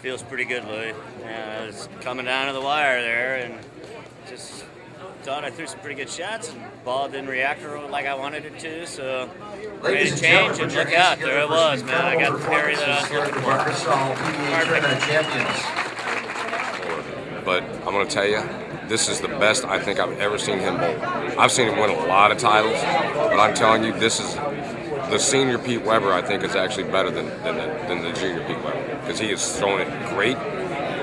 Feels pretty good, Louis. Yeah, I was coming down to the wire there and just thought I threw some pretty good shots, and the ball didn't react like I wanted it to, so made a change, and look out, there it was, man. I got the parry that I was looking for. Barbasol, PBA Tournament champions. But I'm going to tell you, this is the best I think I've ever seen him bowl. I've seen him win a lot of titles, but I'm telling you, this is the senior Pete Weber. I think is actually better than the junior Pete Weber, because he is throwing it great.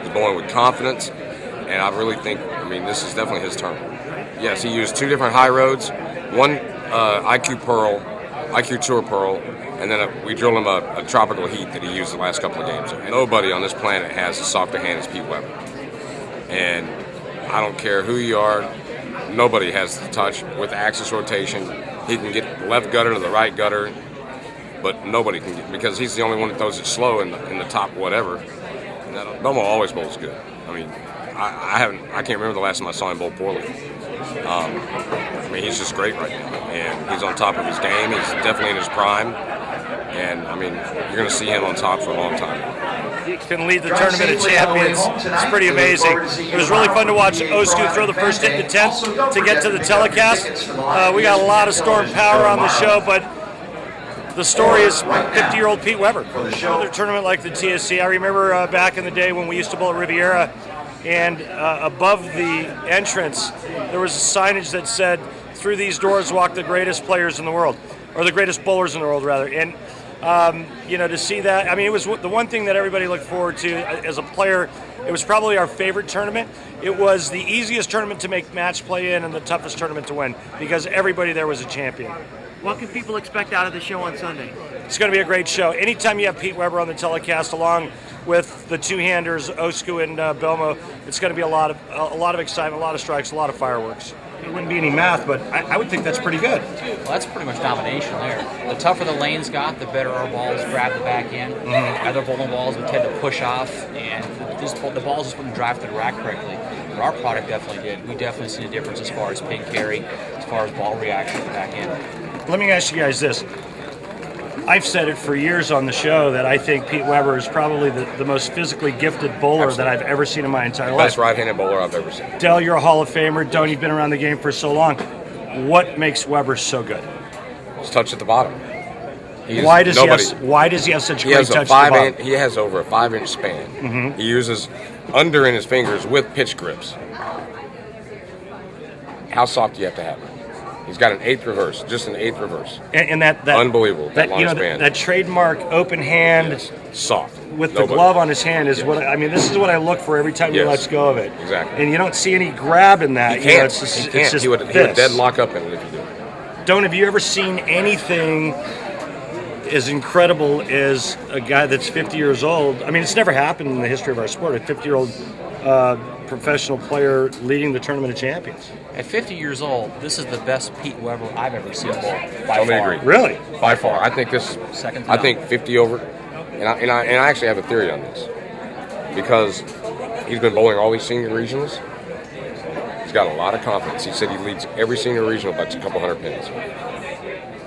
He's bowling with confidence, and I really think, this is definitely his turn. Yes, he used 2 different high roads, one IQ Tour Pearl, and then we drilled him a tropical heat that he used the last couple of games. And nobody on this planet has a softer hand as Pete Weber. And I don't care who you are, nobody has the touch with axis rotation. He can get the left gutter to the right gutter, but nobody can get, because he's the only one that throws it slow in the top whatever. And Belmo always bowls good. I can't remember the last time I saw him bowl poorly. He's just great right now, and he's on top of his game. He's definitely in his prime, and you're going to see him on top for a long time. He can lead the Tournament of Champions. It's pretty amazing. It was really fun to watch Osku throw the first hit in the 10th to get to the telecast. We got a lot of storm power on the show, but the story is 50-year-old Pete Weber. Another tournament like the TSC. I remember back in the day when we used to bowl at Riviera, and above the entrance there was a signage that said, "Through these doors walk the greatest players in the world," or the greatest bowlers in the world, rather. And to see that, it was the one thing that everybody looked forward to as a player. It was probably our favorite tournament. It was the easiest tournament to make match play in and the toughest tournament to win, because everybody there was a champion. What can people expect out of the show on Sunday? It's going to be a great show. Anytime you have Pete Weber on the telecast, along with the two-handers Osku and Belmo, it's going to be a lot of excitement, a lot of strikes, a lot of fireworks. It wouldn't be any math, but I would think that's pretty good. Well, that's pretty much domination there. The tougher the lanes got, the better our balls grab the back end. Other bowling balls would tend to push off, and the balls just wouldn't drive to the rack correctly. But our product definitely did. We definitely see a difference as far as pin carry, as far as ball reaction at the back end. Let me ask you guys this. I've said it for years on the show that I think Pete Weber is probably the most physically gifted bowler that I've ever seen in my entire life. Best right-handed bowler I've ever seen. Dell, you're a Hall of Famer. Doene, you've been around the game for so long. What makes Weber so good? His touch at the bottom. Why does he have such a great touch at the bottom? He has over a 5-inch span. He uses under in his fingers with pitch grips. How soft do you have to have it? He's got an 8th reverse, just an 8th reverse. And that unbelievable. That long span. That trademark open hand, yes. Soft, with the glove on his hand is what this is what I look for every time he lets go of it. Exactly. And you don't see any grab in that. He can't. It's just he would dead lock up in it if you do. Doene, have you ever seen anything as incredible as a guy that's 50 years old? It's never happened in the history of our sport. A 50-year-old professional player leading the Tournament of Champions. At 50 years old, this is the best Pete Weber I've ever seen bowl. By Totally far. agree. Really? By far. I think this. Second to I none. think 50 over, and I actually have a theory on this, because he's been bowling all these senior regionals. He's got a lot of confidence. He said he leads every senior regional by a couple hundred pins.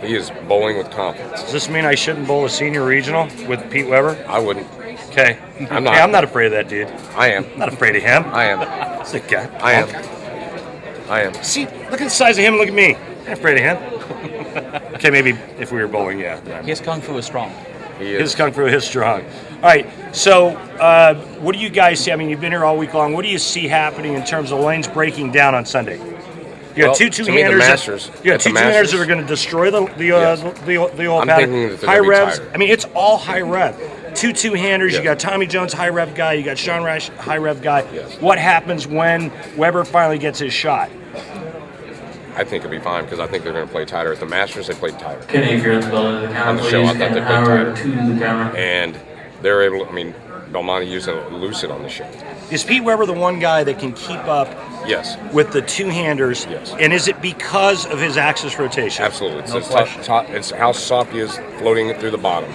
He is bowling with confidence. Does this mean I shouldn't bowl a senior regional with Pete Weber? I wouldn't. Okay. I'm not. Hey, I'm not afraid of that dude. I am. I'm not afraid of him. I am. That's a guy. I am. I am. See, look at the size of him and look at me. I'm not afraid of him. Okay, maybe if we were bowling, yeah. His kung fu is strong. He is. His kung fu is strong. All right, so what do you guys see? You've been here all week long. What do you see happening in terms of lanes breaking down on Sunday? You got two-handers. You got two-handers that are going to destroy the old pattern. High revs. It's all high rev. Two-handers. You got Tommy Jones, high rev guy. You got Sean Rash, high rev guy. Yes. What happens when Weber finally gets his shot? I think it'll be fine, because I think they're going to play tighter. At the Masters, they played tighter. Kenny, if you're at the building, the On camera, the show, I please, thought they and played Howard tighter. to the camera. And they're able to, Belmonte used a lucid on the show. Is Pete Weber the one guy that can keep up Yes. with the two-handers? Yes. And is it because of his axis rotation? Absolutely. No question. It's how soft he is floating it through the bottom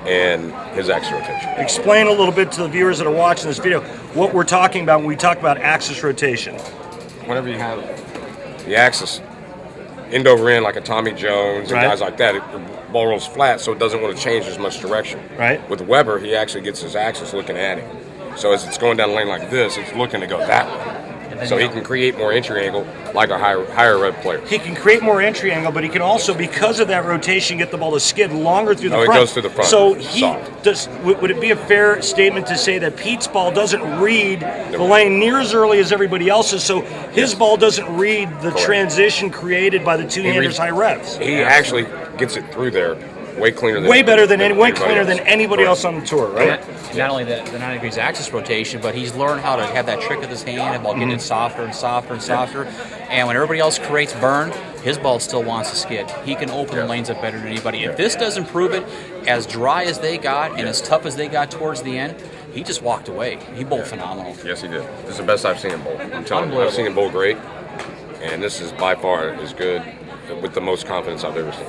and his axis rotation. Explain a little bit to the viewers that are watching this video what we're talking about when we talk about axis rotation. Whenever you have the axis end over end like a Tommy Jones and Right. guys like that, the ball rolls flat, so it doesn't want to change as much direction. Right. With Weber, he actually gets his axis looking at him. So as it's going down the lane like this, it's looking to go that way. So he can create more entry angle like a higher rev player. He can create more entry angle, but he can also, because of that rotation, get the ball to skid longer through the front. It goes through the front. So would it be a fair statement to say that Pete's ball doesn't read the lane near as early as everybody else's, so his ball doesn't read the transition created by the two-handers high revs? He actually gets it through there way cleaner than anybody else on the tour, right? Not only the 90 degrees axis rotation, but he's learned how to have that trick with his hand while getting it softer and softer and softer. And when everybody else creates burn, his ball still wants to skid. He can open the lanes up better than anybody. If this doesn't prove it, as dry as they got and as tough as they got towards the end, he just walked away. He bowled phenomenal. Yes, he did. This is the best I've seen him bowl. I'm telling you, I've seen him bowl great, and this is by far as good with the most confidence I've ever seen.